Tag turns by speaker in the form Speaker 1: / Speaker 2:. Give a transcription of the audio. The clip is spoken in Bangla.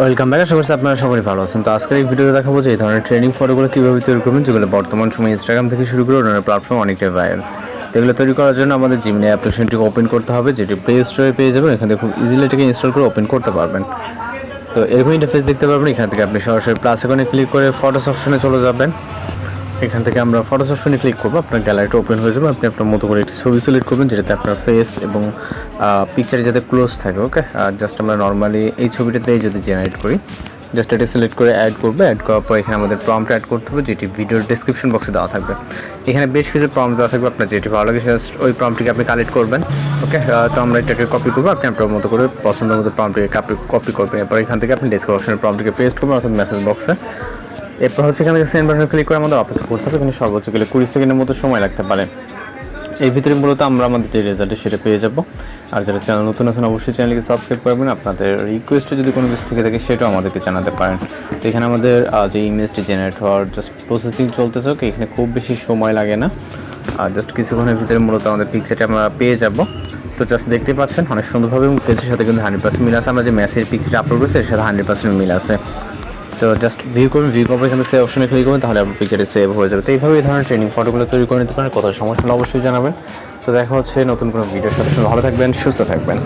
Speaker 1: Welcome back. আশা করছি আপনারা সবাই ভালো আছেন। তো আজকের এই ভিডিওতে দেখাবো যে এই ধরনের ট্রেনিং ফটোগুলো কীভাবে তৈরি করবেন, যেগুলো বর্তমান সময়ে ইনস্টাগ্রাম থেকে শুরু করে অন্যান্য প্ল্যাটফর্ম অনেকটাই ভাইরাল। তো এগুলো তৈরি করার জন্য আমাদের জিমেইল অ্যাপ্লিকেশনটিকে ওপেন করতে হবে, যেটি প্লে স্টোরে পেয়ে যাবেন। এখান থেকে খুব ইজিলি এটাকে ইনস্টল করে ওপেন করতে পারবেন। তো এরকম ইন্টারফেস দেখতে পারবেন। এখান থেকে আপনি সরাসরি প্লাস আইকনে ক্লিক করে ফটোস অপশনে চলে যাবেন। এখান থেকে আমরা ফটোস অপশনে ক্লিক করবো, আপনার গ্যালারিটা ওপেন হয়ে যাবে। আপনি আপনার মতো করে একটি ছবি সিলেক্ট করবেন, যেটাতে আপনার ফেস এবং পিকচারে যাতে ক্লোজ থাকে। ওকে, আর জাস্ট আমরা নর্মালি এই ছবিটাতেই যদি জেনারেট করি, জাস্ট এটা সিলেক্ট করে অ্যাড করবে। অ্যাড করার পর এখানে আমাদের প্রম্পট অ্যাড করতে হবে, যেটি ভিডিওর ডেসক্রিপশন বক্সে দেওয়া থাকবে। এখানে বেশ কিছু প্রম্পট দেওয়া থাকবে, আপনার যেটি ভালো লাগে জাস্ট ওই প্রম্পটটিকে আপনি কালেক্ট করবেন। ওকে, তো আমরা এটাকে কপি করবো। আপনি আপনার মতো করে পছন্দ মতো প্রম্পটটিকে কপি করবেন। এরপর এখান থেকে আপনি ডেসক্রিপশনের প্রম্পটটিকে পেস্ট করবেন অর্থাৎ মেসেজ বক্সে। এরপর হচ্ছে এখানে সেন্ড বাটনে ক্লিক করে আমাদের অপেক্ষা করতে হবে। এখানে সর্বোচ্চ গেলে 20 সেকেন্ডের মতো সময় লাগতে পারে। এই ভিতরে মূলত আমরা আমাদের যে রেজাল্টে সেটা পেয়ে যাব। আর যারা চ্যানেল নতুন আছেন অবশ্যই চ্যানেলকে সাবস্ক্রাইব করবেন। আপনাদের রিকোয়েস্টে যদি কোনো কিছু থেকে থাকে সেটাও আমাদেরকে জানাতে পারেন। তো এখানে আমাদের যে ইমেজটি জেনারেট হওয়ার জাস্ট প্রসেসিং চলতেছে। এখানে খুব বেশি সময় লাগে না, আর জাস্ট কিছুক্ষণের ভিতরে মূলত আমাদের পিকচারটা আমরা পেয়ে যাব। তো জাস্ট দেখতে পাচ্ছেন অনেক সুন্দরভাবে, এবং ফেসের সাথে কিন্তু 100% মিল আছে। আমরা যে ম্যাসের পিকচারটা আপলোড করেছি এর সাথে 100% মিল আছে। তো জাস্ট ভিউ করবেন, ভিউ করবেন, এখানে সেভ অপশনে ক্লিক করবেন, তাহলে আপনার পিকচারে সেভ হয়ে যাবে। তো এইভাবে এই ধরনের ট্রেনিং ফটোগুলো তৈরি করে নিতে পারেন। কোথাও সমস্যা হলে অবশ্যই জানাবেন। তো দেখা হচ্ছে নতুন কোনো ভিডিওর সাথে। ভালো থাকবেন, সুস্থ থাকবেন।